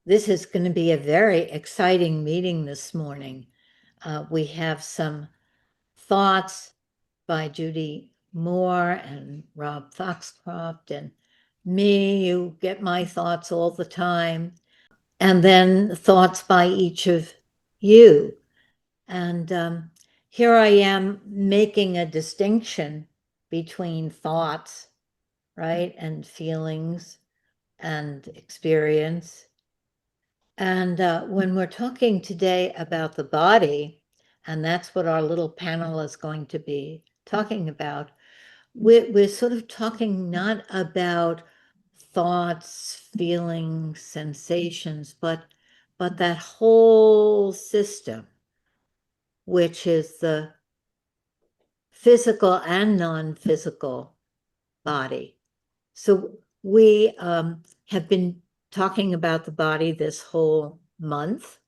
This is going to be a very exciting meeting this morning. We have some thoughts by Judy Moore and Rob Foxcroft and me. You get my thoughts all the time. And then thoughts by each of you. And here I am making a distinction between thoughts, right, and feelings and experience. And when we're talking today about the body, and that's what our little panel is going to be talking about, we're sort of talking not about thoughts, feelings, sensations, but that whole system, which is the physical and non-physical body. So we have been talking about the body this whole month.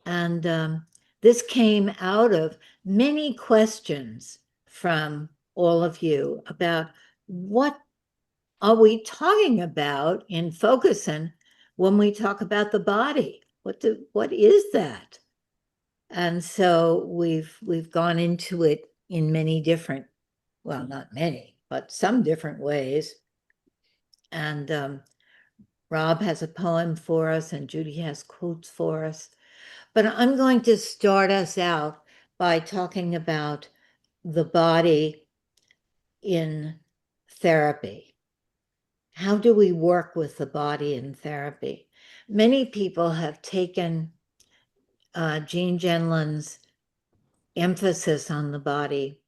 And this came out of many questions from all of you about what are we talking about in focusing when we talk about the body? What is that? And so we've gone into it in many different, well, not many, but some different ways. And Rob has a poem for us, and Judy has quotes for us. But I'm going to start us out by talking about the body in therapy. How do we work with the body in therapy? Many people have taken Jean Genlin's emphasis on the body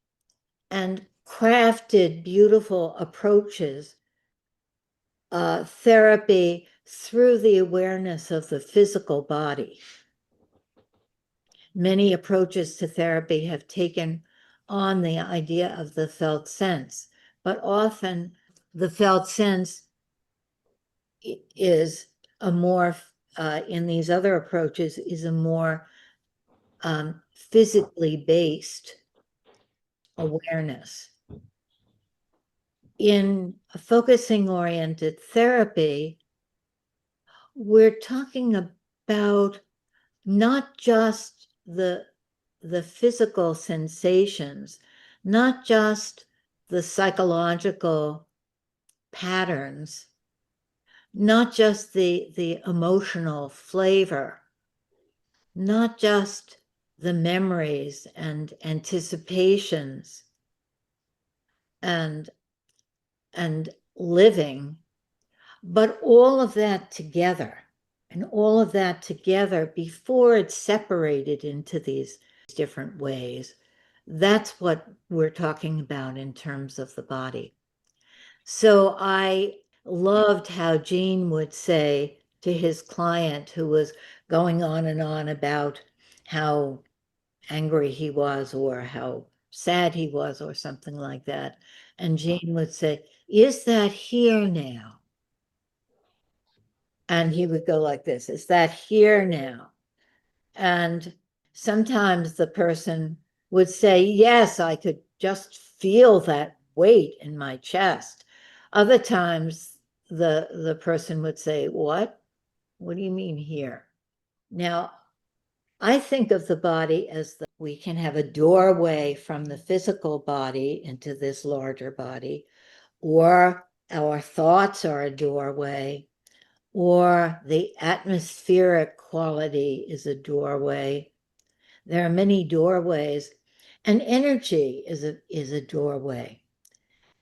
and crafted beautiful approaches, therapy through the awareness of the physical body. Many approaches to therapy have taken on the idea of the felt sense, but often the felt sense is a more, in these other approaches, is a more physically based awareness. In a focusing oriented therapy, we're talking about not just the physical sensations, not just the psychological patterns, not just the emotional flavor, not just the memories and anticipations and living, but all of that together. And all of that together before it's separated into these different ways. That's what we're talking about in terms of the body. So I loved how Gene would say to his client who was going on and on about how angry he was or how sad he was or something like that. And Gene would say, "Is that here now?" And he would go like this, "Is that here now?" And sometimes the person would say, "Yes, I could just feel that weight in my chest." Other times the person would say, "What? What do you mean here?" Now, I think of the body as we can have a doorway from the physical body into this larger body, or our thoughts are a doorway, or the atmospheric quality is a doorway. There are many doorways, and energy is a doorway.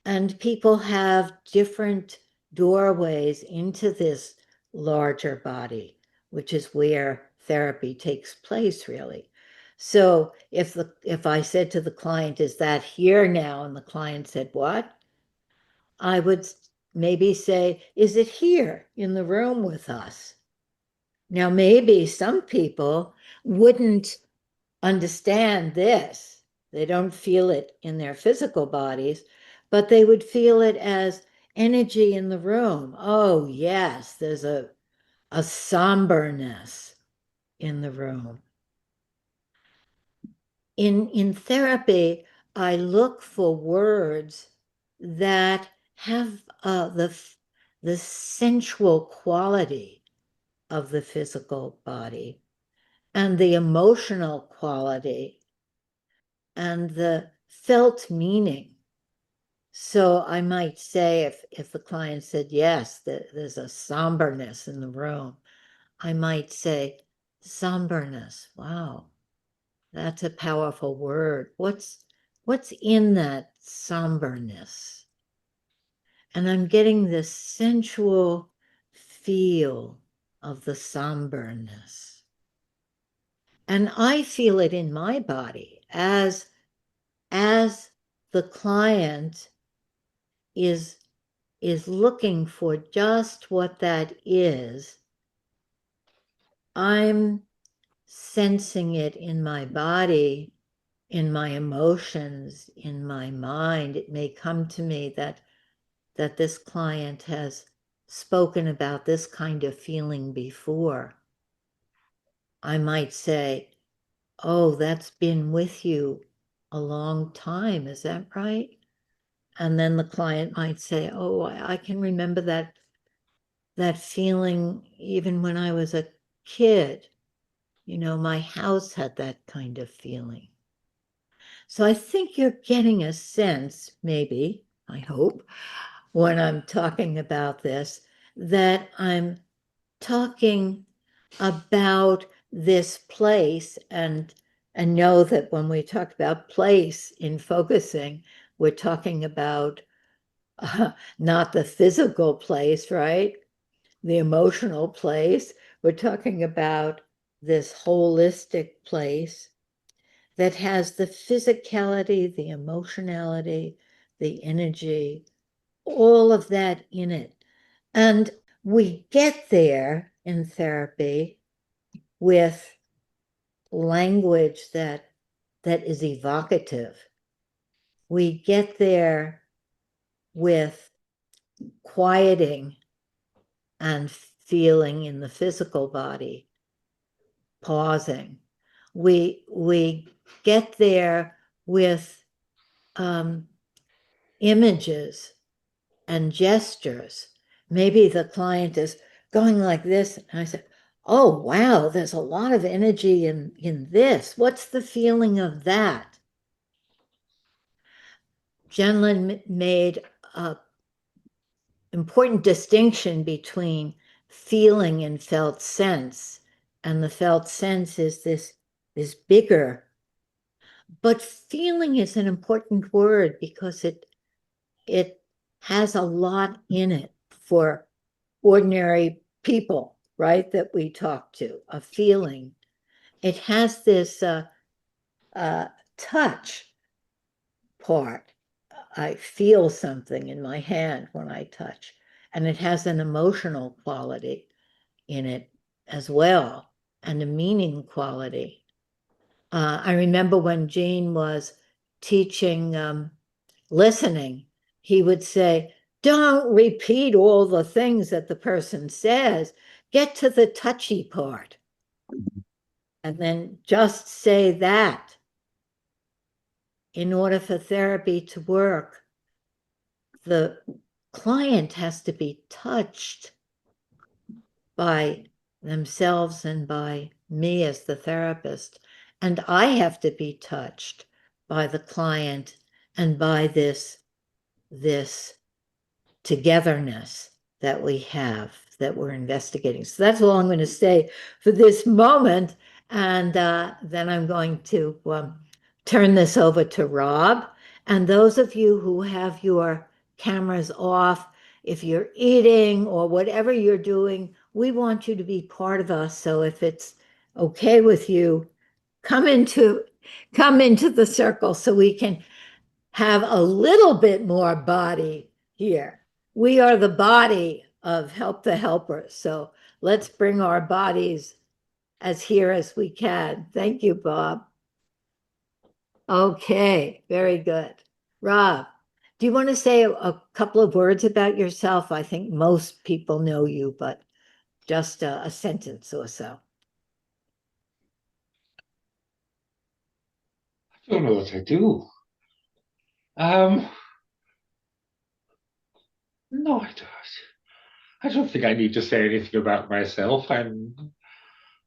And people have different doorways into this larger body, which is where therapy takes place, really. So if I said to the client, "Is that here now?" and the client said, "What?" I would maybe say, "Is it here in the room with us?" Now, maybe some people wouldn't understand this. They don't feel it in their physical bodies, but they would feel it as energy in the room. Oh, yes, there's a somberness in the room. In therapy, I look for words that have the sensual quality of the physical body, and the emotional quality, and the felt meaning. So I might say, if the client said, yes, there's a somberness in the room, I might say, somberness, wow, that's a powerful word. What's in that somberness? And I'm getting this sensual feel of the somberness. And I feel it in my body as the client is looking for just what that is. I'm sensing it in my body, in my emotions, in my mind. It may come to me that this client has spoken about this kind of feeling before. I might say, oh, that's been with you a long time, is that right? And then the client might say, oh, I can remember that feeling even when I was a kid. You know, my house had that kind of feeling. So I think you're getting a sense, maybe, I hope, when I'm talking about this, that I'm talking about this place, and know that when we talk about place in focusing, we're talking about not the physical place, right? The emotional place. We're talking about this holistic place that has the physicality, the emotionality, the energy, all of that in it. And we get there in therapy with language that is evocative. We get there with quieting and feeling in the physical body, pausing. We get there with images and gestures. Maybe the client is going like this, and I said, oh, wow, there's a lot of energy in this. What's the feeling of that? Jenlin made an important distinction between feeling and felt sense. And the felt sense is this bigger. But feeling is an important word because it has a lot in it for ordinary people, right, that we talk to, a feeling. It has this touch part. I feel something in my hand when I touch, and it has an emotional quality in it as well, and a meaning quality. I remember when Gene was teaching listening, he would say, don't repeat all the things that the person says. Get to the touchy part. And then just say that. In order for therapy to work, the client has to be touched by themselves and by me as the therapist. And I have to be touched by the client and by this togetherness that we have, that we're investigating. So that's all I'm going to say for this moment. And then I'm going to turn this over to Rob. And those of you who have your cameras off, if you're eating or whatever you're doing, we want you to be part of us. So if it's okay with you, come into the circle so we can have a little bit more body here. We are the body of Help the Helpers. So let's bring our bodies as here as we can. Thank you, Bob. Okay, very good. Rob, do you want to say a couple of words about yourself? I think most people know you, but just a sentence or so. I don't know what I do. Um, no, I don't. I don't think I need to say anything about myself. I'm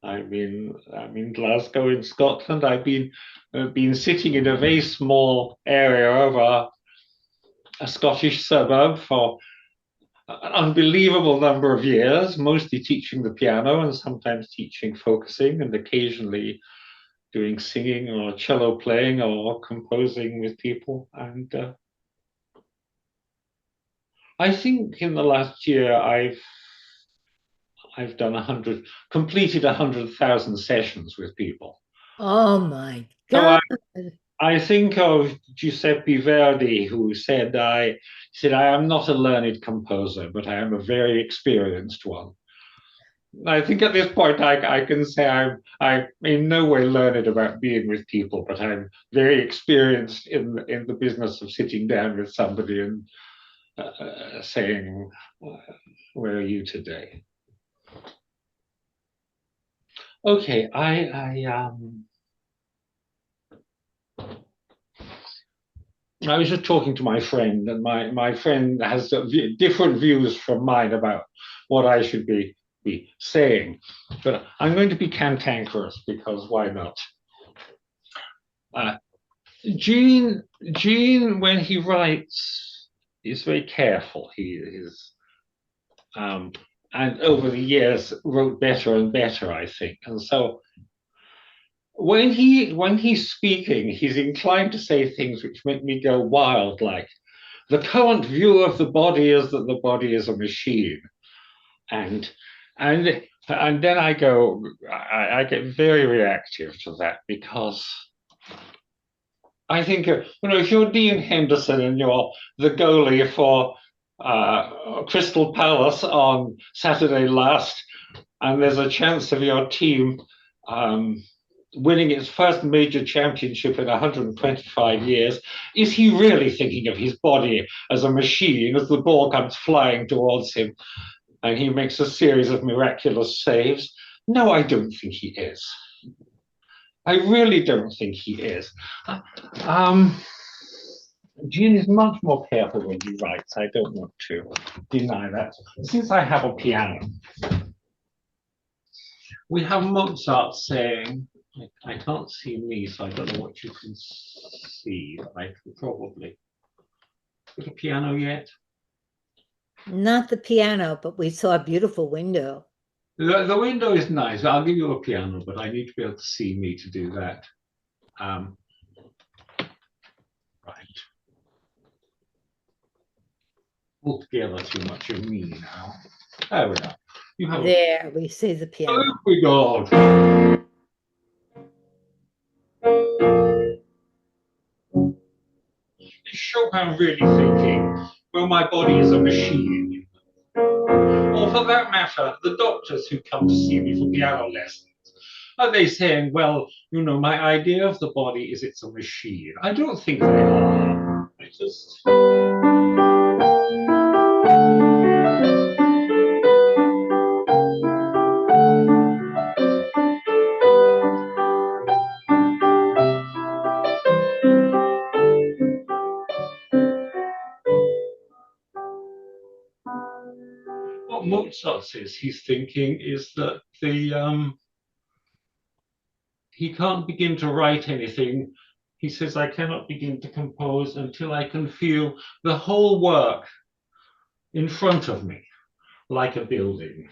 in Glasgow in Scotland. I've been sitting in a very small area of a Scottish suburb for an unbelievable number of years, mostly teaching the piano and sometimes teaching focusing and occasionally doing singing or cello playing or composing with people. And I think in the last year I've done completed 100,000 sessions with people. Oh my So God. I think of Giuseppe Verdi, who said, I am not a learned composer, but I am a very experienced one. I think at this point I can say I'm in no way learned about being with people, but I'm very experienced in the business of sitting down with somebody and saying, "Where are you today?" Okay, I was just talking to my friend, and my friend has different views from mine about what I should be saying. But I'm going to be cantankerous because why not? Uh, Gene, when he writes, is very careful. He is, um, and over the years wrote better and better, I think. And so when he's speaking, he's inclined to say things which make me go wild, like the current view of the body is that the body is a machine, and and and then I get very reactive to that because I think if you're Dean Henderson and you're the goalie for Crystal Palace on Saturday last, and there's a chance of your team um, winning its first major championship in 125 years, is he really thinking of his body as a machine as the ball comes flying towards him and he makes a series of miraculous saves? No, I don't think he is. I really don't think he is. Um, Gene is much more careful when he writes. I don't want to deny that. Since I have a piano, we have Mozart saying, I can't see me, so I don't know what you can see, but I can probably. With a piano yet? Not the piano, but we saw a beautiful window. The window is nice. I'll give you a piano, but I need to be able to see me to do that. Right. Altogether too much of me now. There we are. You have There, we see the piano. Oh my God. Is Chopin really thinking, well, my body is a machine? Or for that matter, the doctors who come to see me for piano lessons, are they saying, well, my idea of the body is it's a machine? I don't think they are. I just. What Mozart says he's thinking is that he can't begin to write anything. He says, I cannot begin to compose until I can feel the whole work in front of me, like a building.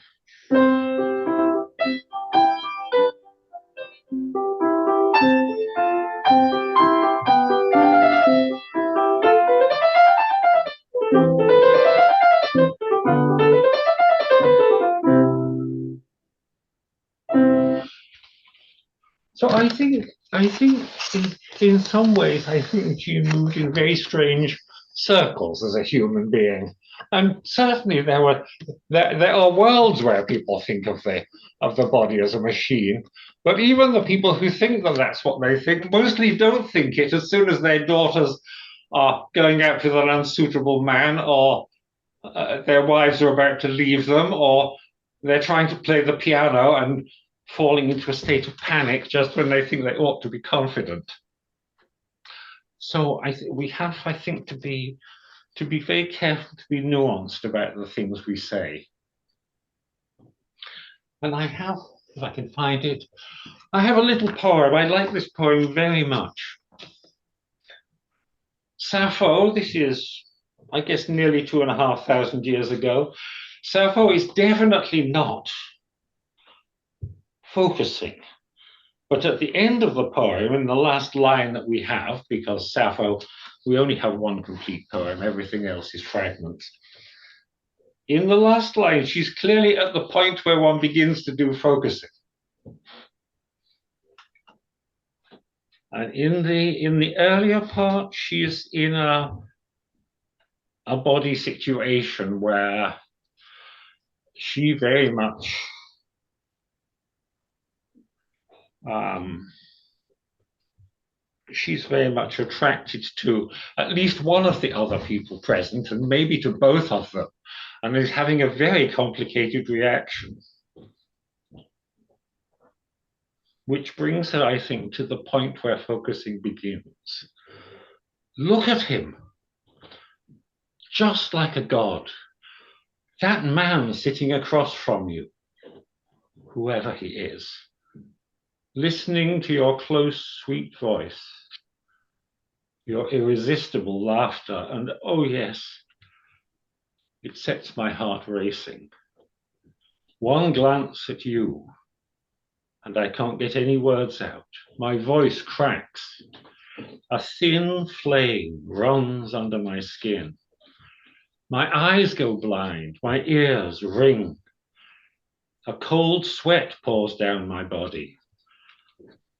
So I think in some ways, I think Gene moved in very strange circles as a human being. And certainly there are worlds where people think of the body as a machine. But even the people who think that that's what they think mostly don't think it as soon as their daughters are going out with an unsuitable man, or their wives are about to leave them, or they're trying to play the piano and falling into a state of panic just when they think they ought to be confident. So we have, I think, to be very careful, to be nuanced about the things we say. And I have, if I can find it, I have a little poem. I like this poem very much. Sappho, this is, I guess, nearly 2,500 years ago. Sappho is definitely not focusing. But at the end of the poem, in the last line that we have, because Sappho, we only have one complete poem, everything else is fragments. In the last line, she's clearly at the point where one begins to do focusing. And in the earlier part, she's in a body situation where she very much she's very much attracted to at least one of the other people present, and maybe to both of them, and is having a very complicated reaction. Which brings her, I think, to the point where focusing begins. Look at him, just like a god. That man sitting across from you, whoever he is, listening to your close, sweet voice, your irresistible laughter, and oh yes, it sets my heart racing. One glance at you, and I can't get any words out. My voice cracks. A thin flame runs under my skin. My eyes go blind, my ears ring. A cold sweat pours down my body.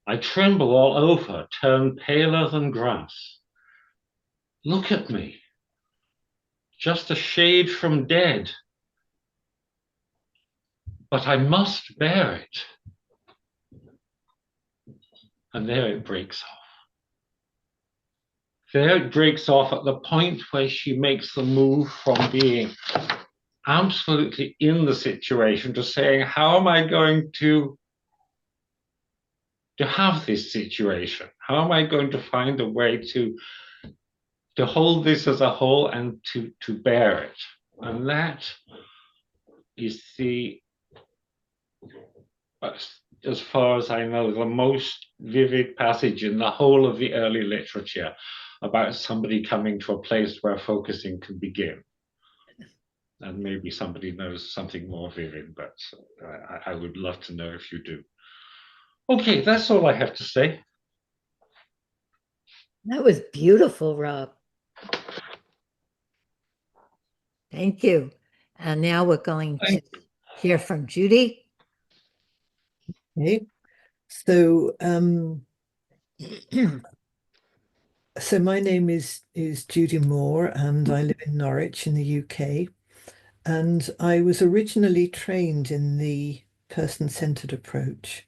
I tremble all over, turn paler than grass. Look at me, just a shade from dead. But I must bear it. And there it breaks off. There it breaks off at the point where she makes the move from being absolutely in the situation to saying, how am I going to have this situation? How am I going to find a way to hold this as a whole and to bear it? And that is as far as I know, the most vivid passage in the whole of the early literature about somebody coming to a place where focusing can begin. And maybe somebody knows something more vivid, but I would love to know if you do. Okay, that's all I have to say. That was beautiful, Rob. Thank you. And now we're going to hear from Judy. Okay. So so my name is Judy Moore, and I live in Norwich in the UK. And I was originally trained in the person-centered approach.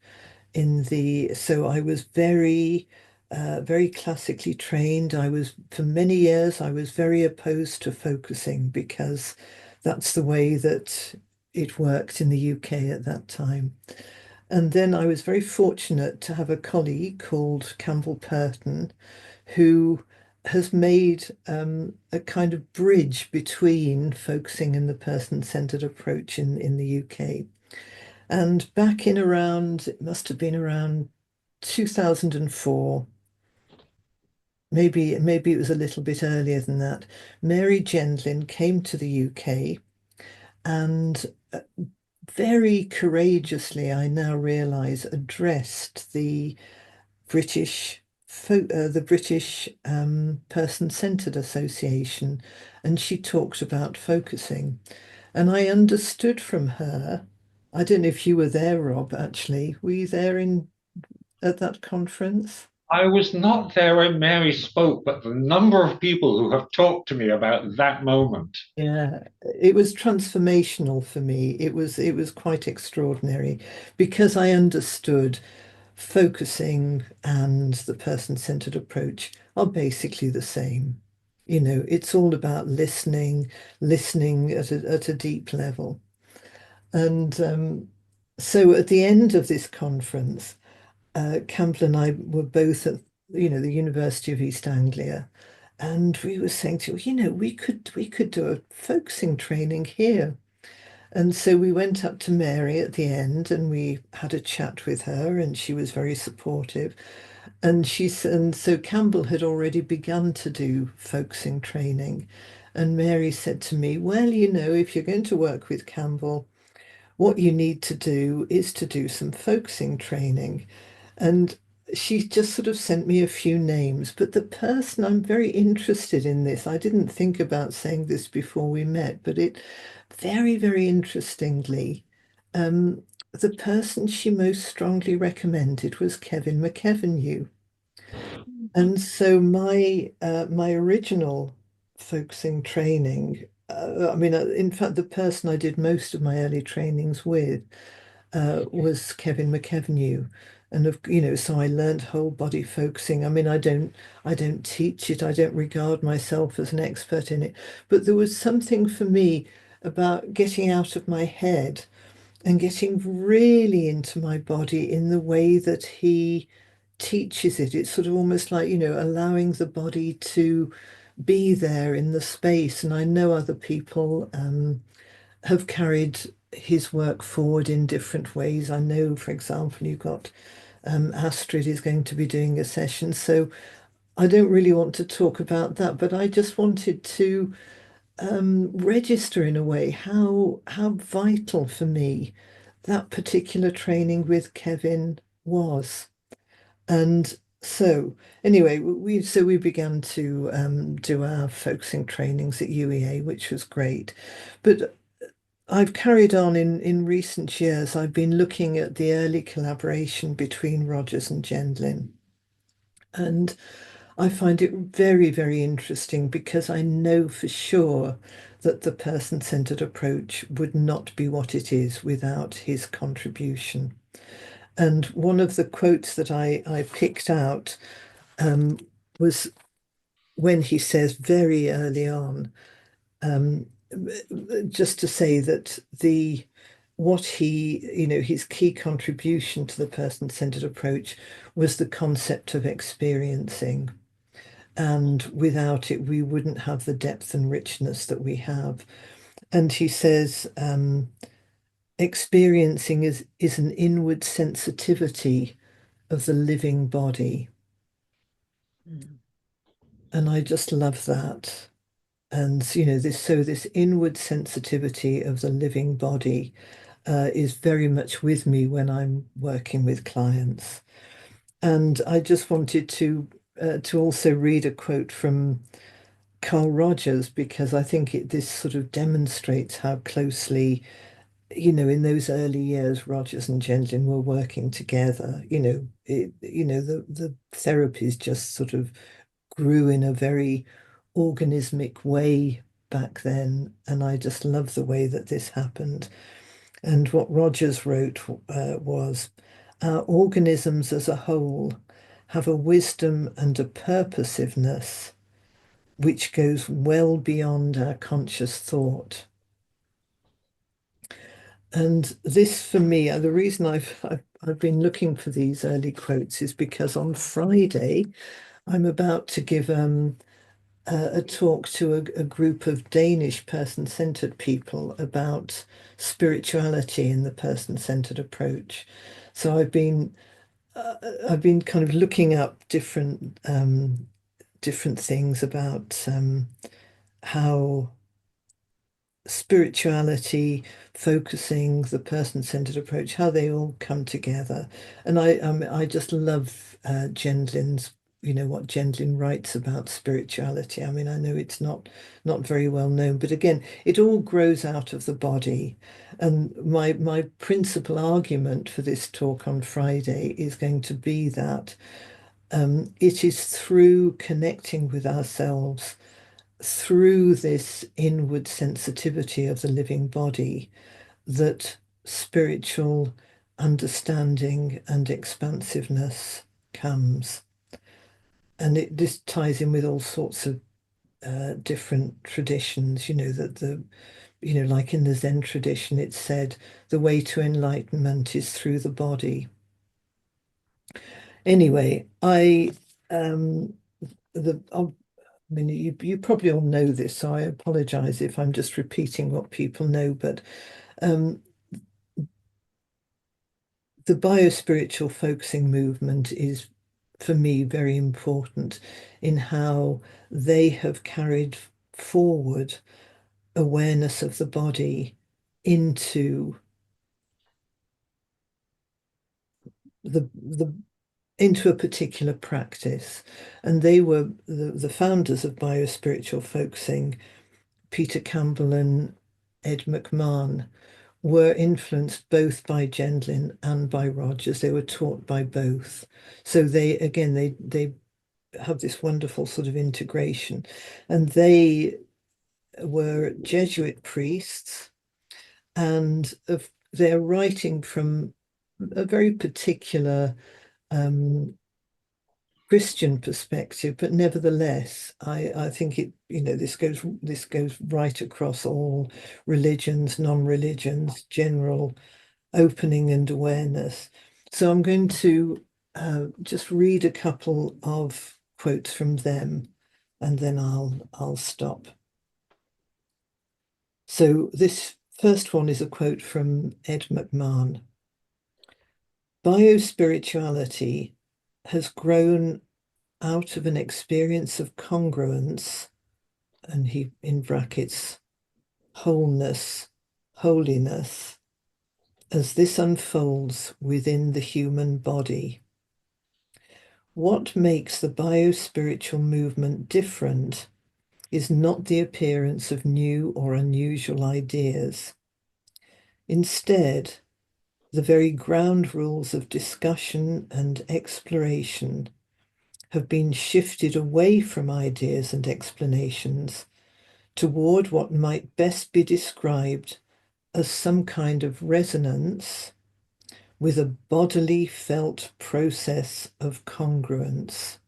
So I was very classically trained. For many years, I was very opposed to focusing because that's the way that it worked in the UK at that time. And then I was very fortunate to have a colleague called Campbell Purton, who has made a kind of bridge between focusing and the person-centered approach in the UK. And back in around, it must have been around 2004, maybe it was a little bit earlier than that, Mary Gendlin came to the UK and very courageously, I now realize, addressed the British Person-Centered Association, and she talked about focusing. And I understood from her, I don't know if you were there, Rob, actually. Were you there at that conference? I was not there when Mary spoke, but the number of people who have talked to me about that moment. Yeah, it was transformational for me. It was quite extraordinary because I understood focusing and the person-centered approach are basically the same. You know, it's all about listening at a deep level. And so at the end of this conference, Campbell and I were both at, the University of East Anglia, and we were saying to, we could do a focusing training here. And so we went up to Mary at the end and we had a chat with her, and she was very supportive. And so Campbell had already begun to do folksing training. And Mary said to me, well, if you're going to work with Campbell, what you need to do is to do some folksing training. And she just sort of sent me a few names, but the person I'm very interested in this, I didn't think about saying this before we met, but it very, very interestingly, um, the person she most strongly recommended was Kevin McEvenew. And so my original folksing training, in fact, the person I did most of my early trainings with was Kevin McEvenew. And so I learned whole body focusing. I don't teach it. I don't regard myself as an expert in it. But there was something for me about getting out of my head and getting really into my body in the way that he teaches it. It's sort of almost like, allowing the body to be there in the space. And I know other people have carried his work forward in different ways. I know, for example, you've got Astrid is going to be doing a session. So I don't really want to talk about that, but I just wanted to register in a way how vital for me that particular training with Kevin was. And so anyway, we began to do our focusing trainings at UEA, which was great. But I've carried on in recent years. I've been looking at the early collaboration between Rogers and Gendlin. And I find it very, very interesting because I know for sure that the person-centered approach would not be what it is without his contribution. And one of the quotes that I picked out was when he says very early on, um, just to say that his key contribution to the person-centered approach was the concept of experiencing. And without it, we wouldn't have the depth and richness that we have. And he says, experiencing is an inward sensitivity of the living body. Mm. And I just love that. And this inward sensitivity of the living body is very much with me when I'm working with clients. And I just wanted to also read a quote from Carl Rogers, because I think this sort of demonstrates how closely, in those early years, Rogers and Gendlin were working together. The therapies just sort of grew in a very organismic way back then, and I just love the way that this happened. And what Rogers wrote was, our organisms as a whole have a wisdom and a purposiveness which goes well beyond our conscious thought. And this, for me, the reason I've been looking for these early quotes is because on Friday I'm about to give a talk to a group of Danish person-centered people about spirituality in the person-centered approach. So I've been kind of looking up different things about how spirituality, focusing, the person-centered approach, how they all come together. And I just love Gendlin's, what Gendlin writes about spirituality. I mean, I know it's not very well known, but again, it all grows out of the body. And my principal argument for this talk on Friday is going to be that it is through connecting with ourselves, through this inward sensitivity of the living body, that spiritual understanding and expansiveness comes. And this ties in with all sorts of different traditions, like in the Zen tradition, it's said the way to enlightenment is through the body. Anyway, um, you probably all know this, so I apologize if I'm just repeating what people know, but The biospiritual focusing movement is, for me, very important in how they have carried forward awareness of the body into into a particular practice. And they were the founders of biospiritual focusing, Peter Campbell and Ed McMahon, were influenced both by Gendlin and by Rogers. They were taught by both. So they have this wonderful sort of integration. And they were Jesuit priests, and they're writing from a very particular Christian perspective, but nevertheless, I think this goes right across all religions, non-religions, general opening and awareness. So I'm going to just read a couple of quotes from them, and then I'll stop. So this first one is a quote from Ed McMahon. Biospirituality has grown out of an experience of congruence, and he, in brackets, wholeness, holiness, as this unfolds within the human body. What makes the biospiritual movement different is not the appearance of new or unusual ideas. Instead, the very ground rules of discussion and exploration have been shifted away from ideas and explanations toward what might best be described as some kind of resonance with a bodily felt process of congruence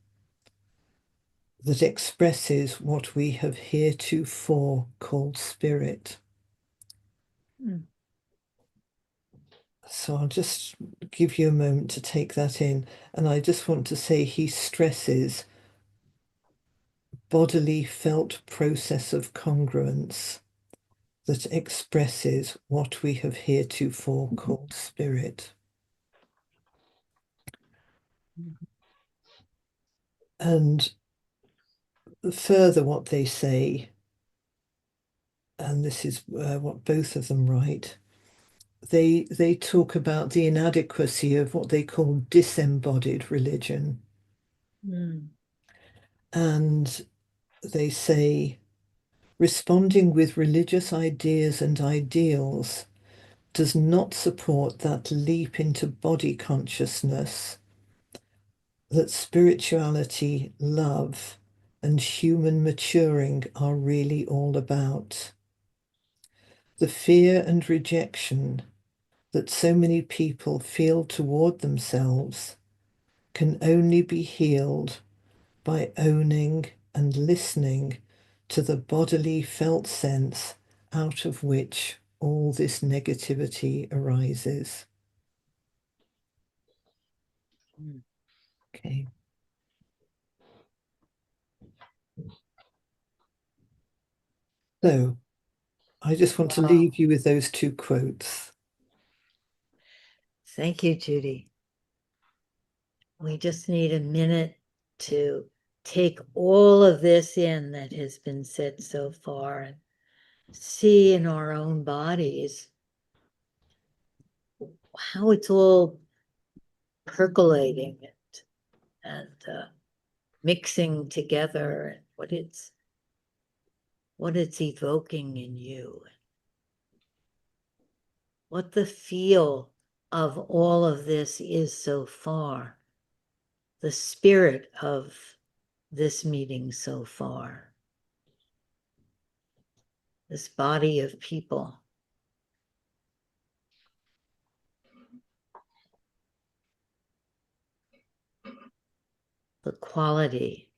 that expresses what we have heretofore called spirit. So I'll just give you a moment to take that in. And I just want to say he stresses bodily felt process of congruence that expresses what we have heretofore called spirit. And further, what they say, and this is what both of them write, they talk about the inadequacy of what they call disembodied religion. And they say, responding with religious ideas and ideals does not support that leap into body consciousness that spirituality, love, and human maturing are really all about. The fear and rejection that so many people feel toward themselves can only be healed by owning and listening to the bodily felt sense out of which all this negativity arises. Okay. So I just want to leave you with those two quotes. Thank you, Judy. We just need a minute to take all of this in that has been said so far and see in our own bodies how it's all percolating and mixing together, and what it's evoking in you, what the feel of all of this is so far, the spirit of this meeting so far, this body of people. The quality,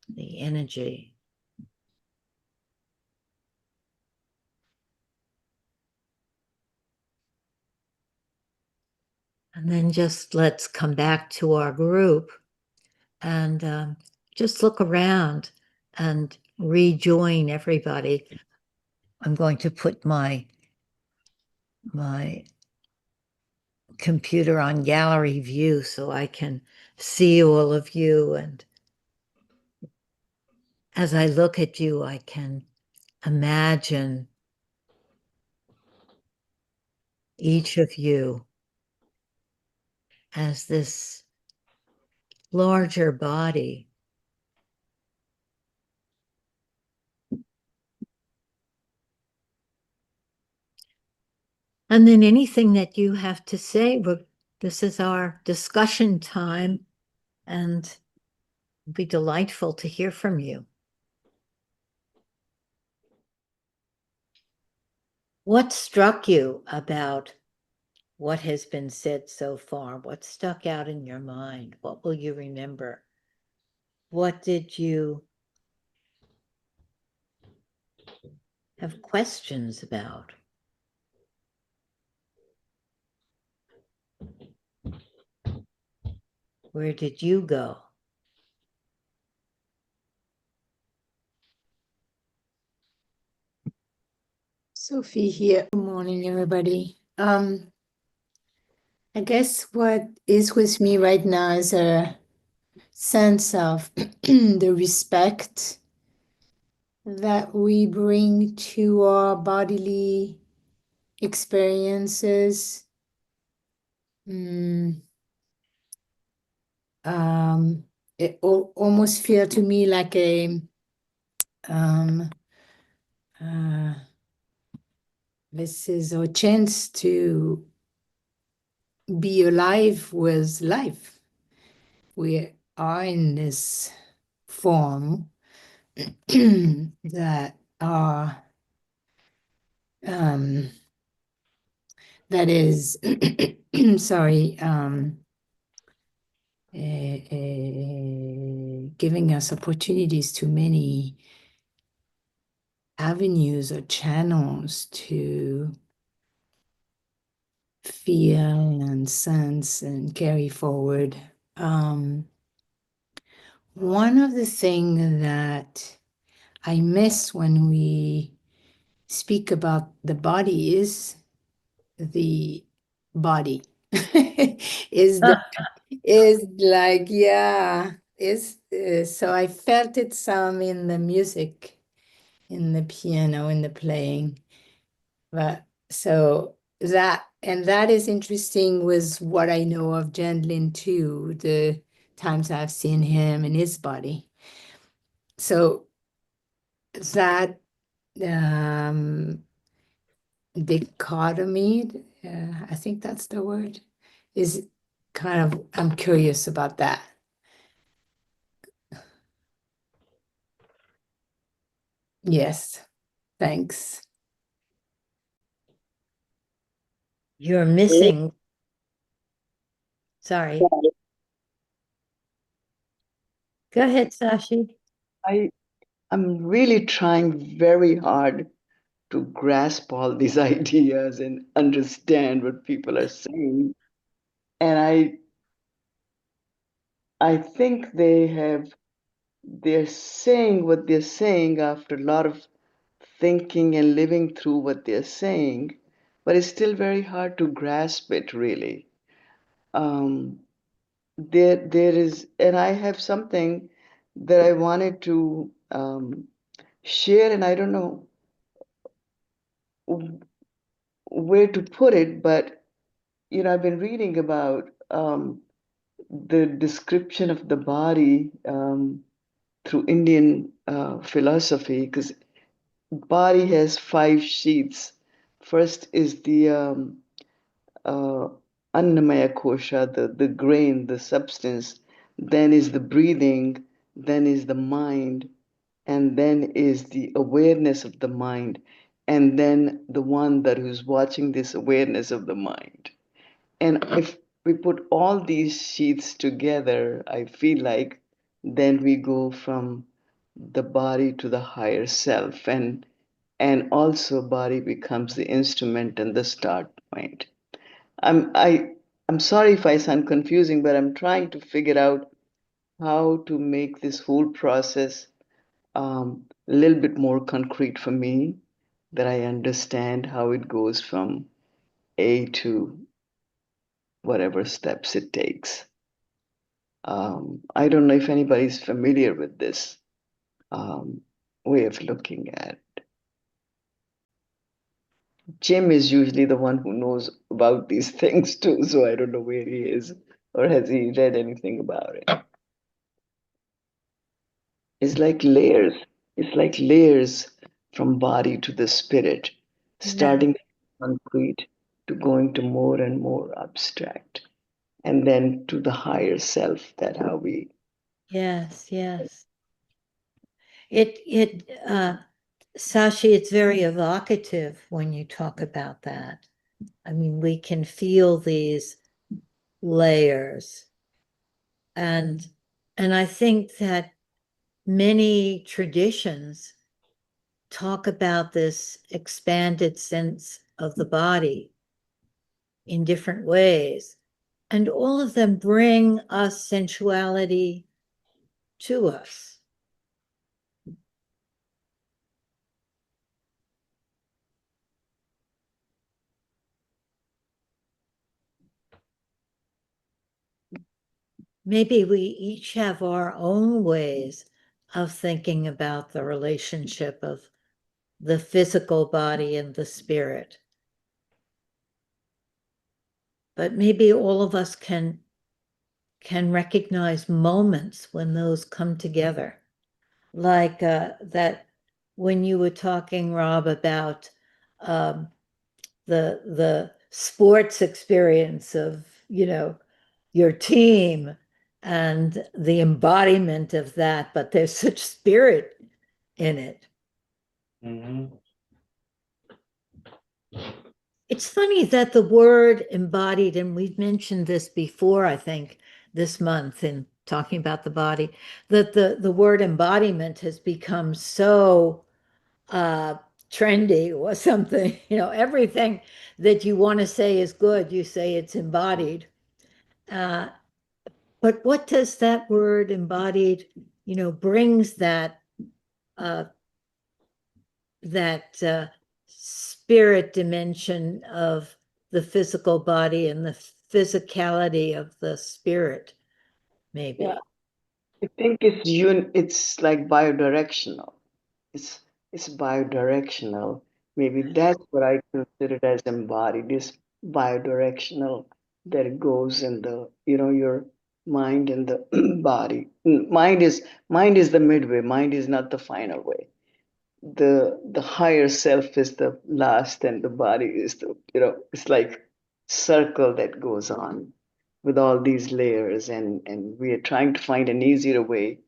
the energy. And then just let's come back to our group and just look around and rejoin everybody. I'm going to put my computer on gallery view so I can see all of you. And as I look at you, I can imagine each of you as this larger body. And then anything that you have to say, this is our discussion time, and it'd be delightful to hear from you. What struck you about what has been said so far? What stuck out in your mind? What will you remember? What did you have questions about? Where did you go? Sophie here. Good morning, everybody. I guess what is with me right now is a sense of the respect that we bring to our bodily experiences. It almost feel to me like a this is our chance to be alive with life. We are in this form that are that is sorry giving us opportunities to many avenues or channels to feel and sense and carry forward. One of the things that I miss when we speak about the body is the body. is like, yeah, is so I felt it some in the music, in the piano, in the playing. But so that is interesting with what I know of Lynn too, the times I've seen him and his body. So that dichotomy, I think that's the word, is kind of, I'm curious about that. Yes, thanks. You're missing. Sorry. Go ahead, Sashi. I'm really trying very hard to grasp all these ideas and understand what people are saying. And I think they're saying what they're saying after a lot of thinking and living through what they're saying, but it's still very hard to grasp it really. There is, and I have something that I wanted to share, and I don't know where to put it, but I've been reading about the description of the body through Indian philosophy, because body has 5 sheets. First is the Annamaya kosha, the grain, the substance. Then is the breathing. Then is the mind. And then is the awareness of the mind. And then the one that is watching this awareness of the mind. And if we put all these sheets together, I feel like then we go from the body to the higher self. And also body becomes the instrument and the start point. I'm sorry if I sound confusing, but I'm trying to figure out how to make this whole process a little bit more concrete for me. that I understand how it goes from A to whatever steps it takes. I don't know if anybody's familiar with this way of looking at. Jim is usually the one who knows about these things too, so I don't know where he is, or has he read anything about it? It's like layers. It's like layers from body to the spirit, starting concrete to going to more and more abstract, and then to the higher self. That how we. Yes, yes. Sashi, it's very evocative when you talk about that. I mean, we can feel these layers. And I think that many traditions talk about this expanded sense of the body in different ways. And all of them bring us sensuality to us. Maybe we each have our own ways of thinking about the relationship of the physical body and the spirit. But maybe all of us can recognize moments when those come together. Like that when you were talking, Rob, about the sports experience of, your team and the embodiment of that, but there's such spirit in it. Mhm. It's funny that the word embodied, and we've mentioned this before, I think, this month in talking about the body, that the word embodiment has become so trendy or something. Everything that you want to say is good, you say it's embodied. But what does that word embodied, brings that spirit dimension of the physical body and the physicality of the spirit, maybe. Yeah. I think it's like biodirectional. It's it's biodirectional. Maybe that's what I consider as embodied, is biodirectional, that it goes in the, your mind and the body. Mind is the midway, mind is not the final way. The higher self is the last, and the body is the, it's like circle that goes on with all these layers, and we are trying to find an easier way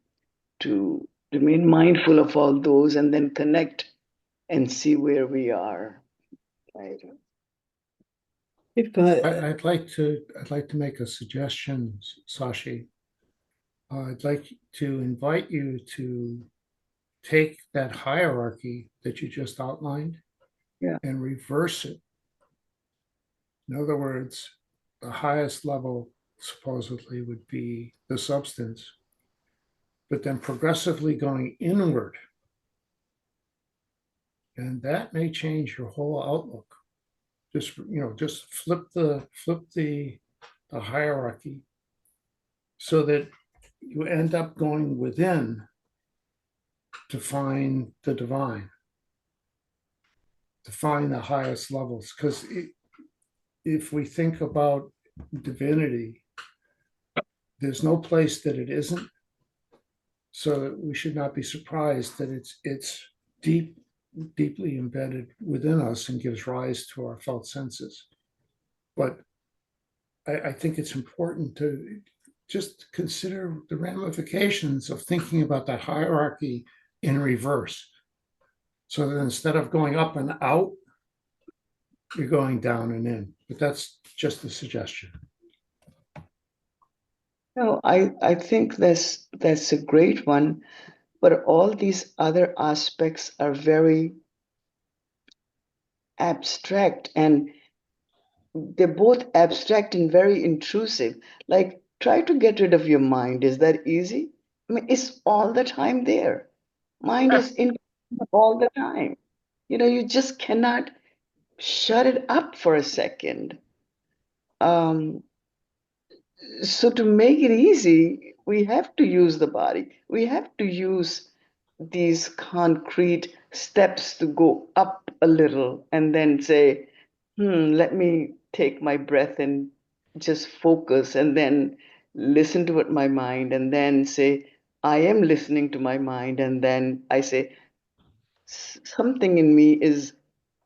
to remain mindful of all those and then connect and see where we are. Right. If I'd like to make a suggestion, Sashi. I'd like to invite you to take that hierarchy that you just outlined, Yeah. and reverse it. In other words, the highest level supposedly would be the substance, but then progressively going inward. And that may change your whole outlook. Just flip the hierarchy so that you end up going within to find the divine, to find the highest levels. Because if we think about divinity, there's no place that it isn't. So we should not be surprised that it's deeply embedded within us and gives rise to our felt senses. But I think it's important to just consider the ramifications of thinking about that hierarchy in reverse. So that instead of going up and out, you're going down and in. But that's just a suggestion. No, I think that's a great one, but all these other aspects are very abstract, and they're both abstract and very intrusive. Like, try to get rid of your mind. Is that easy? I mean, it's all the time there. Mind is in all the time. You just cannot shut it up for a second. So to make it easy, we have to use the body. We have to use these concrete steps to go up a little and then say, let me take my breath and just focus and then listen to what my mind and then say, I am listening to my mind. And then I say, something in me is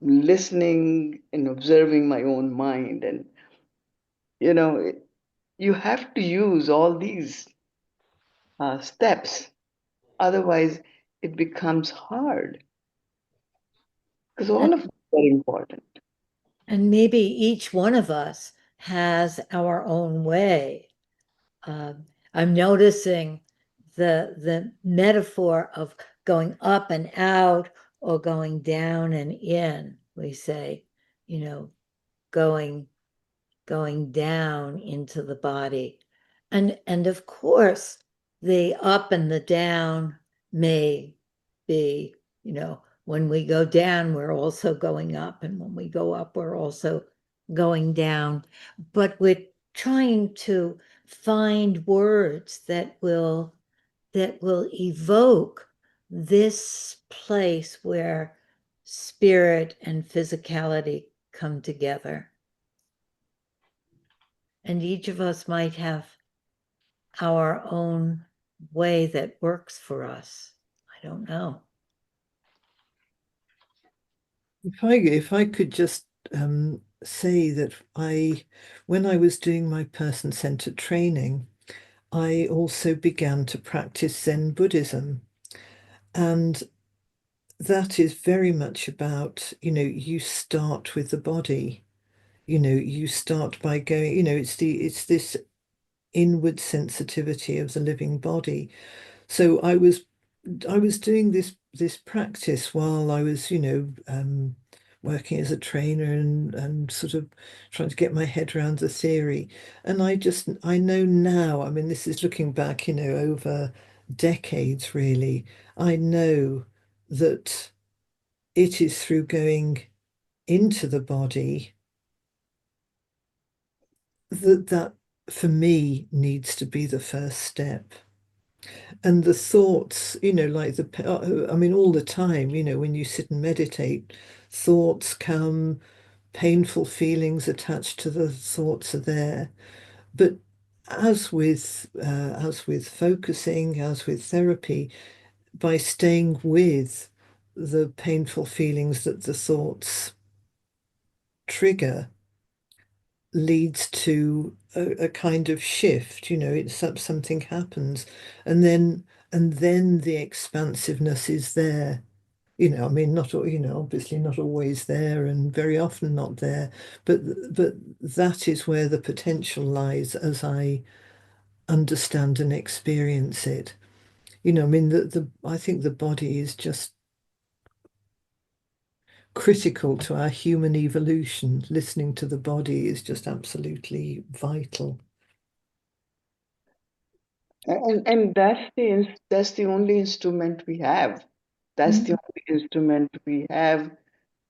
listening and observing my own mind. And, you have to use all these steps. Otherwise, it becomes hard because all of them are important. And maybe each one of us has our own way. I'm noticing the metaphor of going up and out or going down and in. We say, going down into the body. And of course, the up and the down may be, when we go down, we're also going up. And when we go up, we're also going down. But we're trying to find words that will evoke this place where spirit and physicality come together. And each of us might have our own way that works for us. I don't know. If I could just say that when I was doing my person-centered training, I also began to practice Zen Buddhism. And that is very much about, you start with the body. You start by going, it's this inward sensitivity of the living body. So I was doing this practice while I was, working as a trainer and sort of trying to get my head around the theory. And I know now, I mean, this is looking back, over decades, really. I know that it is through going into the body that for me needs to be the first step. And the thoughts, like all the time, when you sit and meditate, thoughts come, painful feelings attached to the thoughts are there. But as with focusing, as with therapy, by staying with the painful feelings that the thoughts trigger, leads to a kind of shift. It's something happens, and then the expansiveness is there. I mean, not obviously not always there, and very often not there, but that is where the potential lies as I understand and experience it. I mean, I think the body is just critical to our human evolution. Listening to the body is just absolutely vital. And that's the only instrument we have. That's the only instrument we have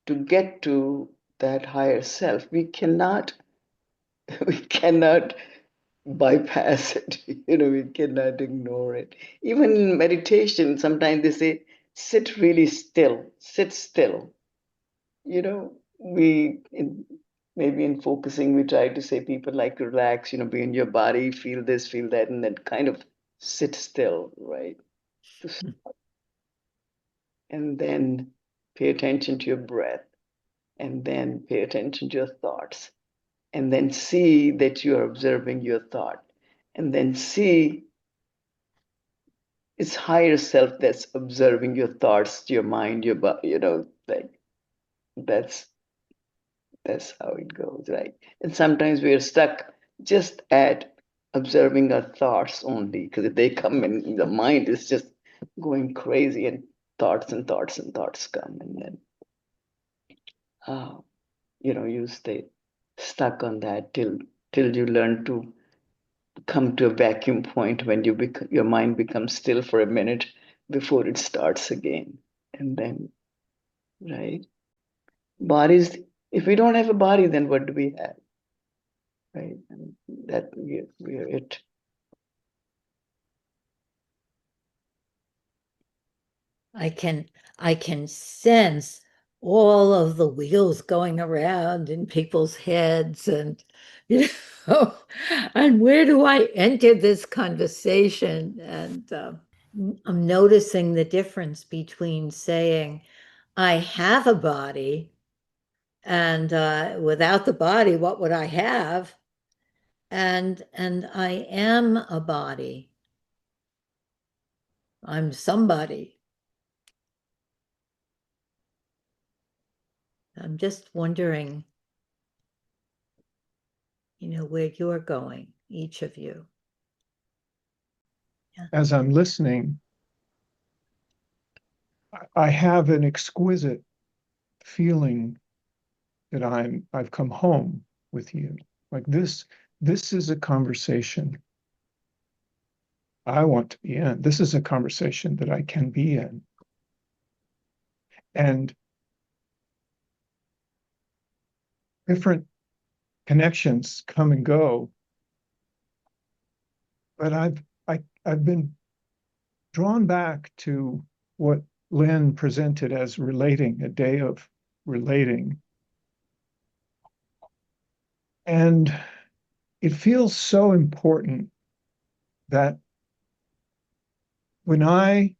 to get to that higher self. We cannot bypass it. We cannot ignore it. Even in meditation, sometimes they say, sit really still, sit still. Maybe in focusing, we try to say people like to relax, be in your body, feel this, feel that, and then kind of sit still, right? And then pay attention to your breath, and then pay attention to your thoughts, and then see that you are observing your thought, and then see it's higher self that's observing your thoughts, your mind, your body, like that's how it goes, right? And sometimes we're stuck just at observing our thoughts only, because if they come in, the mind is just going crazy, and thoughts and thoughts and thoughts come, and then you stay stuck on that till you learn to come to a vacuum point when your mind becomes still for a minute before it starts again, and then right? Bodies, if we don't have a body, then what do we have? Right? And that we're it. I can sense all of the wheels going around in people's heads, and you know, and where do I enter this conversation? And I'm noticing the difference between saying I have a body and without the body, what would I have? And I am a body. I'm somebody. I'm just wondering, where you're going, each of you. As I'm listening, I have an exquisite feeling that I've come home with you. Like this is a conversation I want to be in. This is a conversation that I can be in. And different connections come and go, but I've been drawn back to what Lynn presented as relating, a day of relating. And it feels so important that when I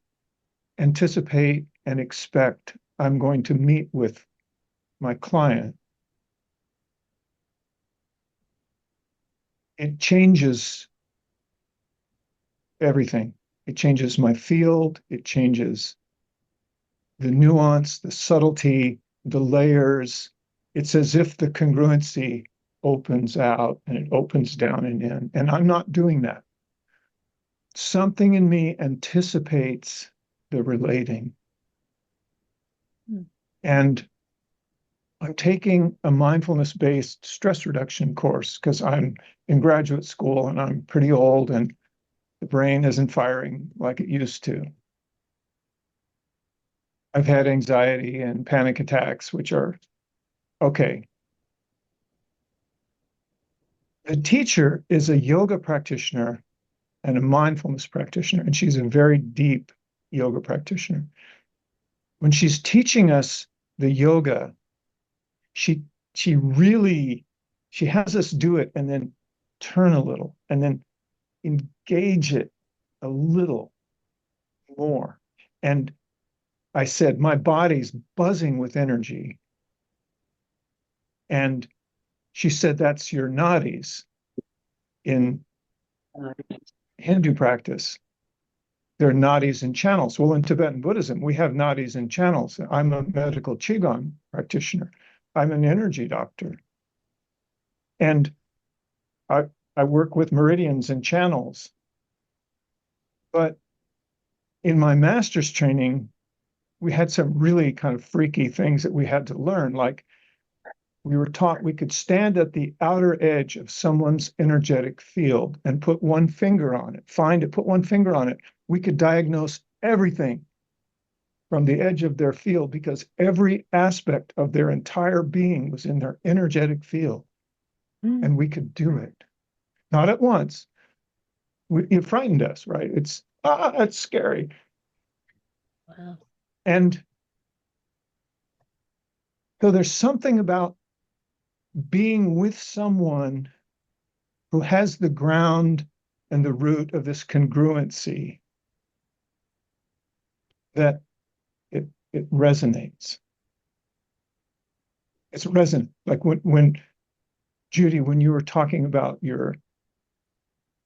anticipate and expect I'm going to meet with my client, it changes everything. It changes my field. It changes the nuance, the subtlety, the layers. It's as if the congruency opens out and it opens down and in. And I'm not doing that. Something in me anticipates the relating. And I'm taking a mindfulness-based stress reduction course because I'm in graduate school and I'm pretty old and the brain isn't firing like it used to. I've had anxiety and panic attacks, which are okay. The teacher is a yoga practitioner and a mindfulness practitioner, and she's a very deep yoga practitioner. When she's teaching us the yoga, she has us do it and then turn a little and then engage it a little more. And I said, my body's buzzing with energy. And she said, that's your nadis. In Hindu practice, there are nadis and channels. Well, in Tibetan Buddhism, we have nadis and channels. I'm a medical Qigong practitioner. I'm an energy doctor. And I work with meridians and channels. But in my master's training, we had some really kind of freaky things that we had to learn. Like we were taught we could stand at the outer edge of someone's energetic field and put one finger on it, find it, put one finger on it. We could diagnose everything from the edge of their field because every aspect of their entire being was in their energetic field. And we could do it. Not at once. It frightened us, right? It's scary. Wow. And so there's something about being with someone who has the ground and the root of this congruency that it resonates. It's resonant. Like when Judy, when you were talking about your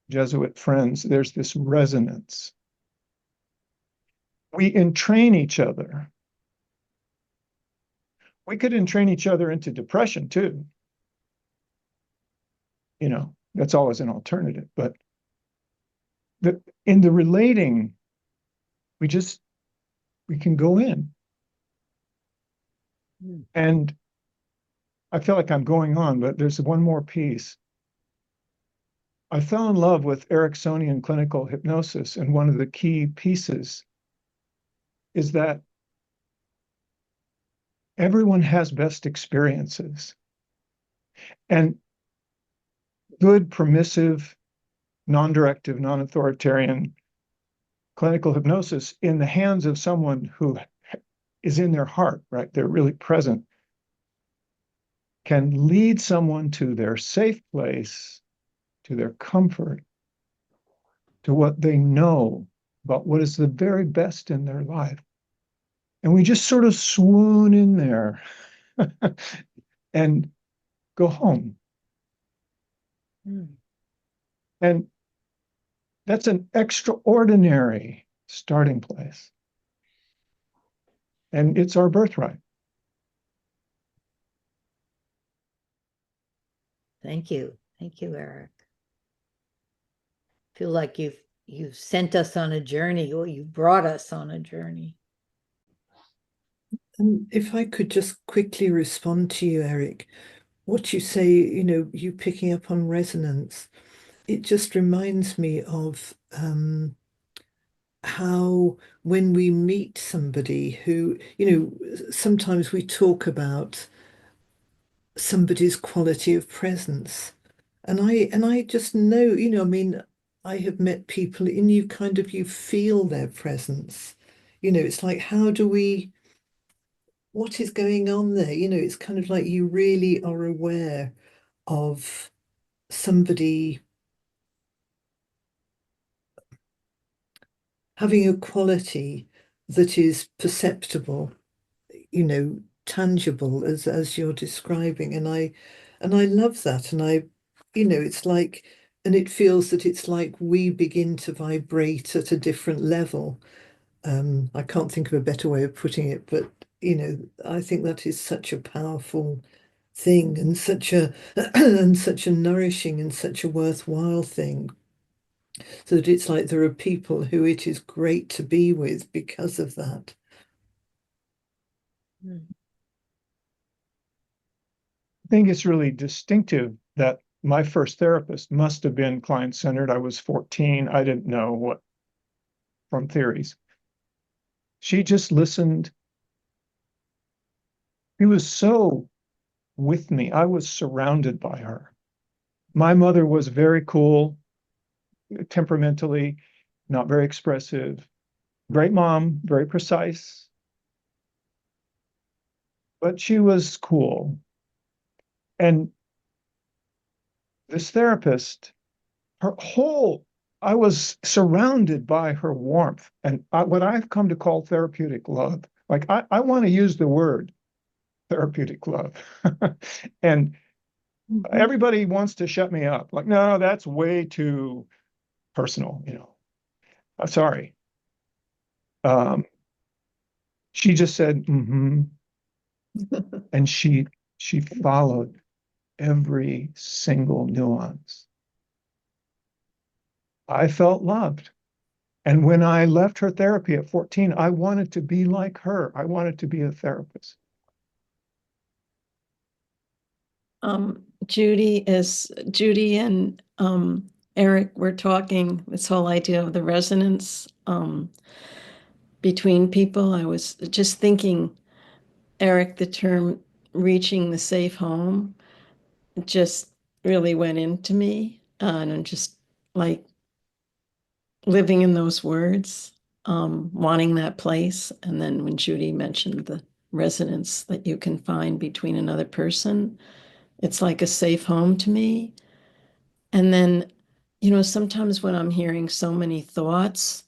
Jesuit friends, there's this resonance. We entrain each other. We could entrain each other into depression too. That's always an alternative. But in the relating, we can go in. And I feel like I'm going on, but there's one more piece. I fell in love with Ericksonian clinical hypnosis, and one of the key pieces is that everyone has best experiences. And good, permissive, non-directive, non-authoritarian clinical hypnosis in the hands of someone who is in their heart, right? They're really present, can lead someone to their safe place, to their comfort, to what they know about what is the very best in their life. And we just sort of swoon in there and go home. And that's an extraordinary starting place. And it's our birthright. Thank you. Thank you, Eric. I feel like you've sent us on a journey, or you brought us on a journey. And if I could just quickly respond to you, Eric, what you say, you picking up on resonance, it just reminds me of how when we meet somebody who, sometimes we talk about somebody's quality of presence. And I just know, I mean, I have met people and you feel their presence. It's like, what is going on there? It's kind of like you really are aware of somebody having a quality that is perceptible, tangible as you're describing. And I love that. And it's like, and it feels that it's like we begin to vibrate at a different level. I can't think of a better way of putting it, but I think that is such a powerful thing, and such a and such a nourishing and such a worthwhile thing. So that it's like there are people who it is great to be with because of that. I think it's really distinctive that my first therapist must have been client-centered. I was 14. I didn't know what from theories. She just listened. She was so with me. I was surrounded by her. My mother was very cool, temperamentally, not very expressive. Great mom, very precise. But she was cool. And this therapist, I was surrounded by her warmth and what I've come to call therapeutic love. Like I want to use the word therapeutic love. And everybody wants to shut me up. Like, no, that's way too personal, I'm sorry. She just said, and she followed every single nuance. I felt loved. And when I left her therapy at 14, I wanted to be like her. I wanted to be a therapist. Judy and Eric were talking, this whole idea of the resonance between people. I was just thinking, Eric, the term reaching the safe home just really went into me, and I'm just like living in those words, wanting that place. And then when Judy mentioned the resonance that you can find between another person, it's like a safe home to me. And then, sometimes when I'm hearing so many thoughts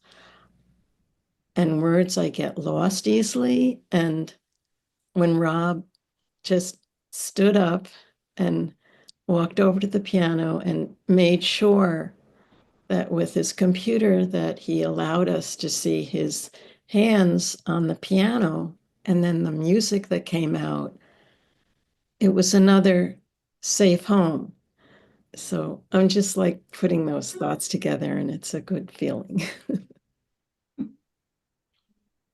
and words, I get lost easily. And when Rob just stood up and walked over to the piano and made sure that with his computer that he allowed us to see his hands on the piano, and then the music that came out, it was another safe home. So I'm just like putting those thoughts together, and it's a good feeling.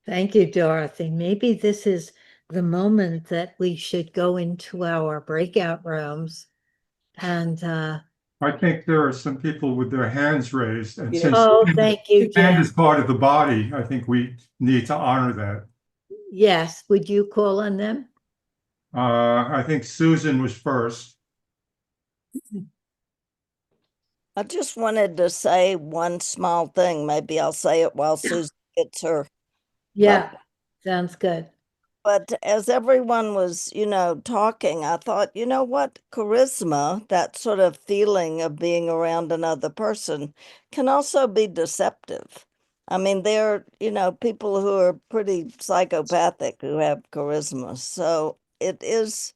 Thank you, Dorothy. Maybe this is the moment that we should go into our breakout rooms. And I think there are some people with their hands raised, and since thank you, hand Jen. is part of the body, I think we need to honor that. Yes, would you call on them? I think Susan was first. I just wanted to say one small thing. Maybe I'll say it while Susan gets her. Yeah, sounds good. But as everyone was, talking, I thought, you know what? Charisma, that sort of feeling of being around another person, can also be deceptive. I mean, there are, people who are pretty psychopathic who have charisma. So it is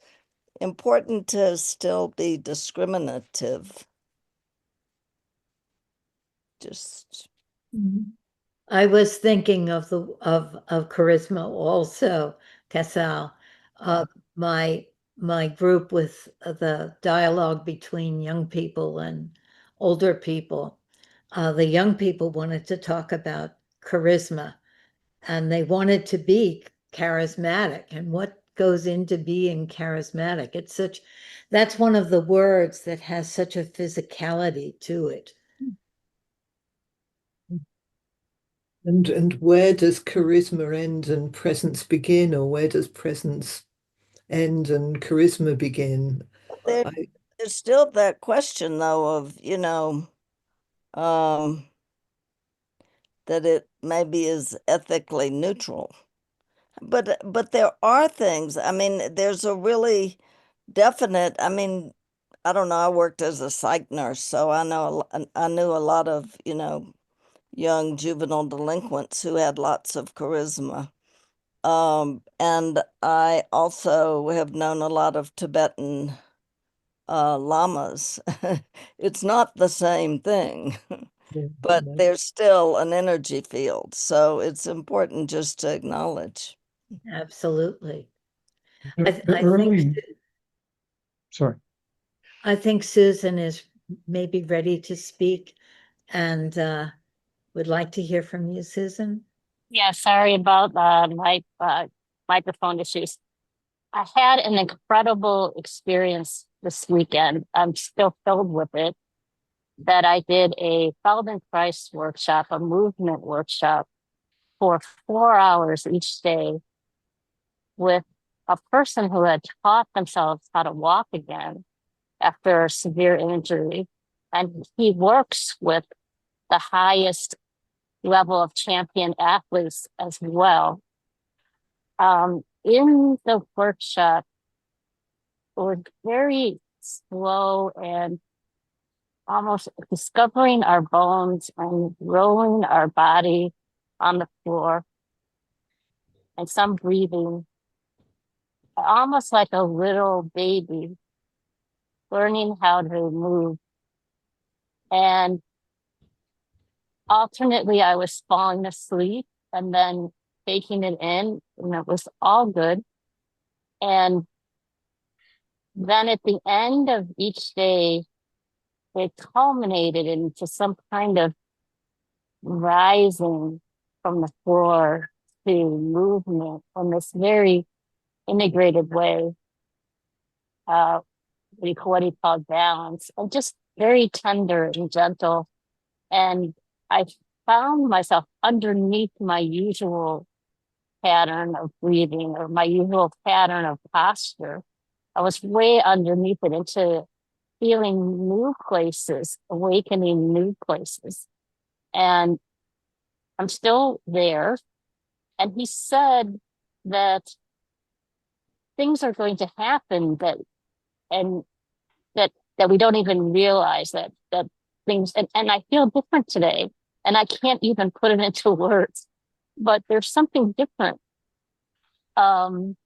important to still be discriminative. Just I was thinking of of charisma also, Casal. My group with the dialogue between young people and older people. The young people wanted to talk about charisma, and they wanted to be charismatic. And what goes into being charismatic? That's one of the words that has such a physicality to it. And where does charisma end and presence begin, or where does presence end and charisma begin? there's still that question though of, that it maybe is ethically neutral. But there are things, I mean, there's a really definite, I mean, I don't know, I worked as a psych nurse, so I knew a lot of, young juvenile delinquents who had lots of charisma. And I also have known a lot of Tibetan lamas. It's not the same thing, but No. there's still an energy field. So it's important just to acknowledge. Absolutely. Sorry. I think Susan is maybe ready to speak and would like to hear from you, Susan. Yeah, sorry about my microphone issues. I had an incredible experience this weekend. I'm still filled with it. That I did a Feldenkrais workshop, a movement workshop for 4 hours each day with a person who had taught themselves how to walk again after a severe injury. And he works with the highest level of champion athletes as well. In the workshop, we're very slow and almost discovering our bones and rolling our body on the floor and some breathing, almost like a little baby learning how to move. And alternately, I was falling asleep and then taking it in, and it was all good. And then at the end of each day, it culminated into some kind of rising from the floor to movement in this very integrated way. What he called balance, and just very tender and gentle. And I found myself underneath my usual pattern of breathing or my usual pattern of posture. I was way underneath it into feeling new places, awakening new places. And I'm still there. And he said that things are going to happen that we don't even realize that things, and I feel different today. And I can't even put it into words, but there's something different. And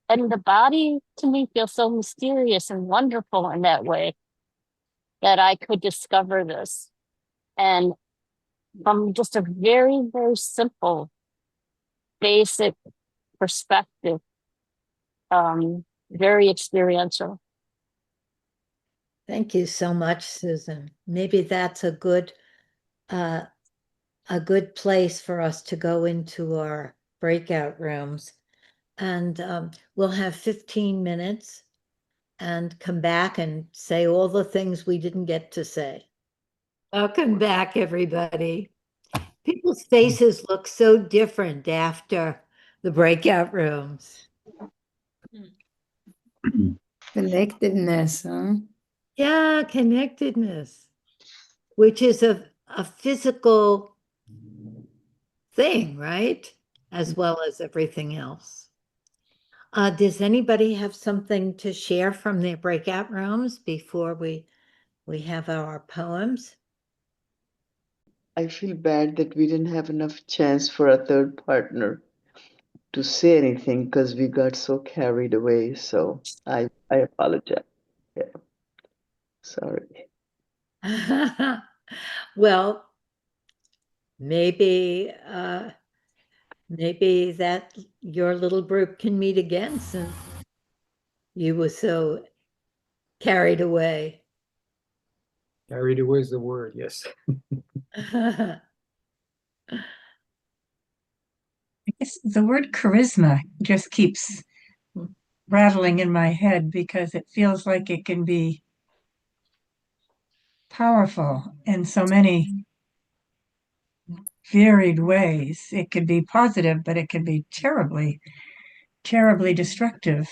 the body to me feels so mysterious and wonderful in that way that I could discover this. And from just a very, very simple, basic perspective, very experiential. Thank you so much, Susan. Maybe that's a good place for us to go into our breakout rooms. And we'll have 15 minutes and come back and say all the things we didn't get to say. Welcome back, everybody. People's faces look so different after the breakout rooms. Connectedness, huh? Yeah, connectedness, which is a physical thing, right? As well as everything else. Does anybody have something to share from their breakout rooms before we have our poems? I feel bad that we didn't have enough chance for a third partner to say anything because we got so carried away. So I apologize. Yeah, sorry. Well, maybe maybe that your little group can meet again since you were so carried away. Carried away is the word, yes. I guess the word charisma just keeps rattling in my head because it feels like it can be powerful in so many varied ways. It could be positive, but it can be terribly, terribly destructive.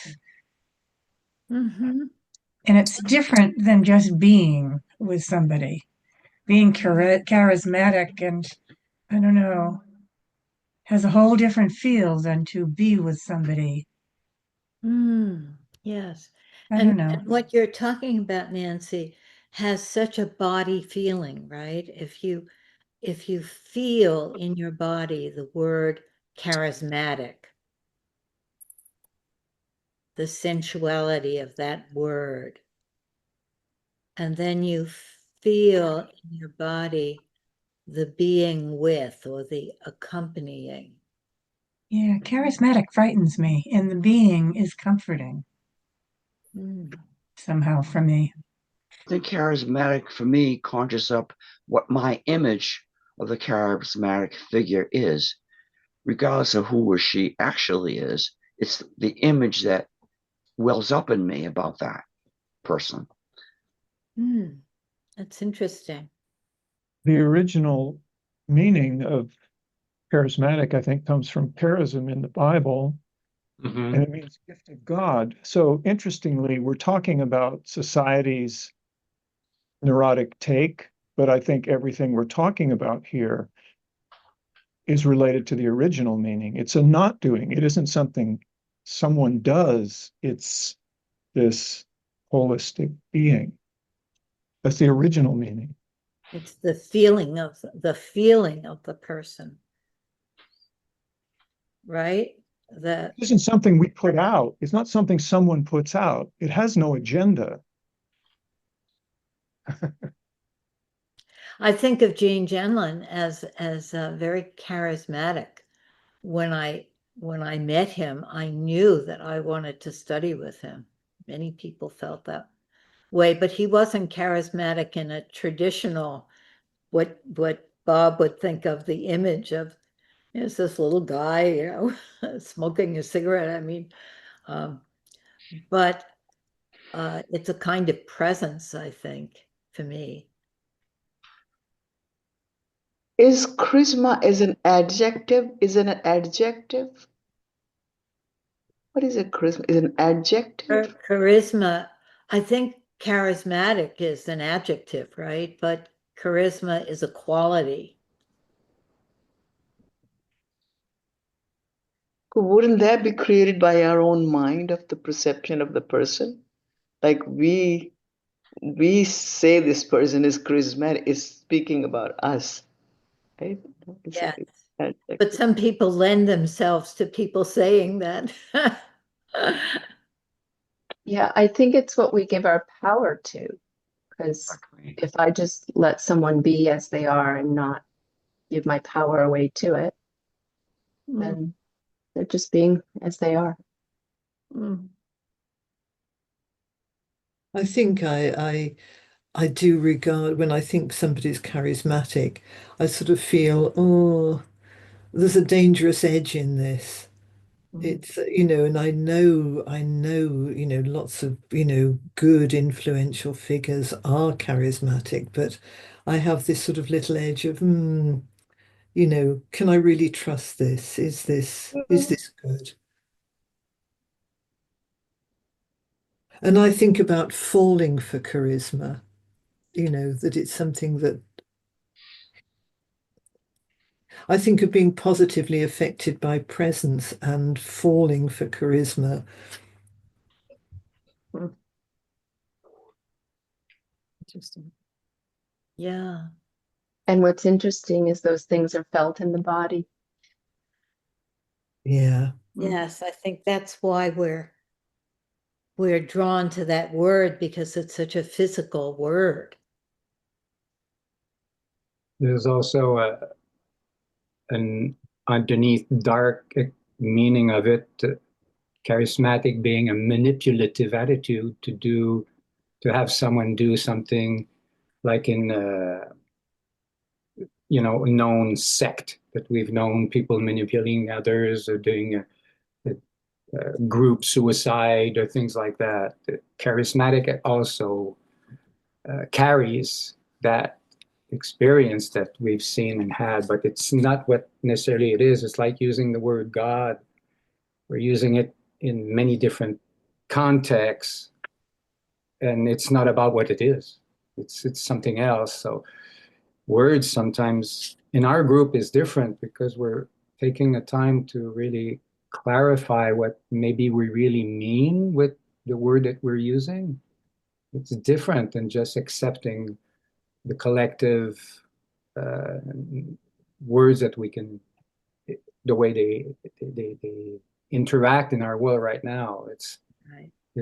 Mhm. And it's different than just being with somebody. Being charismatic and, I don't know, has a whole different feel than to be with somebody. Yes. I don't know. And what you're talking about, Nancy, has such a body feeling, right? If you feel in your body the word charismatic, the sensuality of that word, and then you feel in your body the being with or the accompanying. Yeah, charismatic frightens me, and the being is comforting somehow for me. I think charismatic for me conjures up what my image of the charismatic figure is, regardless of who or she actually is. It's the image that wells up in me about that person. That's interesting. The original meaning of charismatic, I think, comes from charism in the Bible, and it means gift of God. So interestingly, we're talking about society's neurotic take, but I think everything we're talking about here is related to the original meaning. It's a not doing. It isn't something someone does. It's this holistic being. That's the original meaning. It's the feeling of the person, right? It isn't something we put out. It's not something someone puts out. It has no agenda. I think of Gene Genlin as very charismatic. When I met him, I knew that I wanted to study with him. Many people felt that way, but he wasn't charismatic in a traditional what Bob would think of the image of is this little guy, smoking a cigarette. I mean, but it's a kind of presence, I think, for me. Is charisma is an adjective? Is it an adjective? What is a charisma? Is it an adjective? Charisma, I think charismatic is an adjective, right? But charisma is a quality. Wouldn't that be created by our own mind of the perception of the person? Like we say this person is charismatic, is speaking about us, right? Yes. But some people lend themselves to people saying that. Yeah, I think it's what we give our power to. Because if I just let someone be as they are and not give my power away to it, then they're just being as they are. I think I do regard when I think somebody's charismatic, I sort of feel, oh, there's a dangerous edge in this. It's, and I know, lots of, good influential figures are charismatic, but I have this sort of little edge of, can I really trust this? Is this good? And I think about falling for charisma, that it's something that I think of being positively affected by presence and falling for charisma. Interesting. Yeah. And what's interesting is those things are felt in the body. Yeah. Yes, I think that's why we're drawn to that word, because it's such a physical word. There's also an underneath dark meaning of it, charismatic being a manipulative attitude to have someone do something, like in a known sect that we've known, people manipulating others or doing a group suicide or things like that. Charismatic also carries that experience that we've seen and had, but it's not what necessarily it is. It's like using the word God. We're using it in many different contexts, and it's not about what it is. It's something else. So words sometimes in our group is different because we're taking the time to really clarify what maybe we really mean with the word that we're using. It's different than just accepting the collective words that we can, the way they interact in our world right now. It's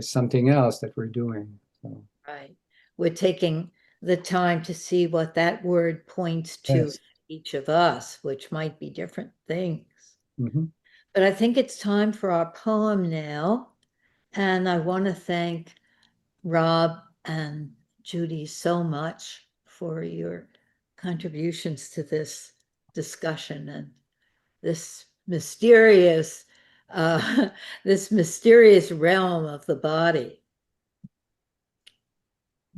something else that we're doing. So. Right. We're taking the time to see what that word points to. Yes. Each of us, which might be different things. Mm-hmm. But I think it's time for our poem now. And I want to thank Rob and Judy so much for your contributions to this discussion and this mysterious this mysterious realm of the body.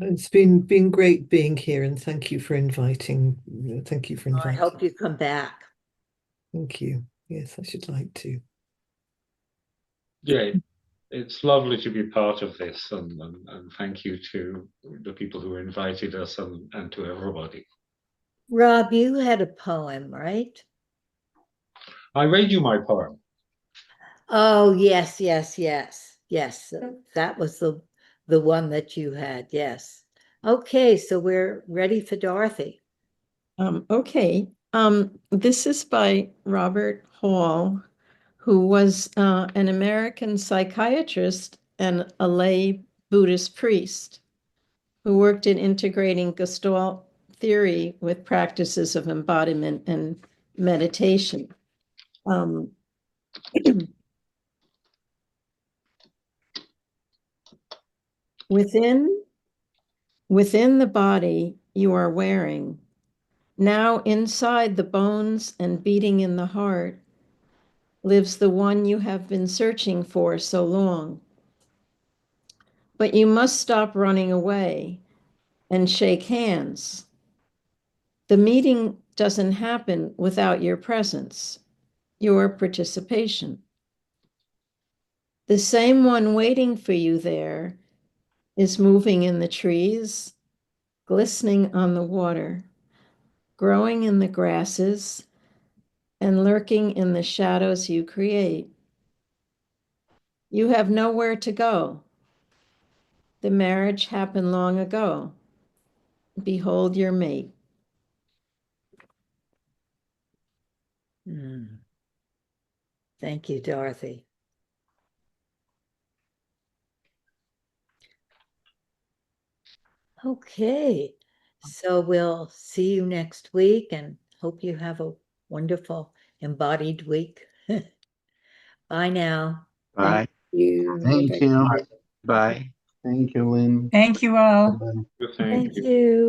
It's been great being here, and thank you for inviting. Thank you for inviting. I hope you come back. Thank you. Yes, I should like to. Yeah, it's lovely to be part of this, and thank you to the people who invited us and to everybody. Rob, you had a poem, right? I read you my poem. Oh, yes. That was the one that you had. Yes. Okay, so we're ready for Dorothy. Okay. This is by Robert Hall, who was an American psychiatrist and a lay Buddhist priest who worked in integrating Gestalt theory with practices of embodiment and meditation. Within the body you are wearing, now inside the bones and beating in the heart, lives the one you have been searching for so long. But you must stop running away and shake hands. The meeting doesn't happen without your presence, your participation. The same one waiting for you there is moving in the trees, glistening on the water, growing in the grasses, and lurking in the shadows you create. You have nowhere to go. The marriage happened long ago. Behold your mate. Thank you, Dorothy. Okay, so we'll see you next week and hope you have a wonderful embodied week. Bye now. Bye. You. Thank you. Bye. Thank you, Lynn. Thank you all. Thank you. You.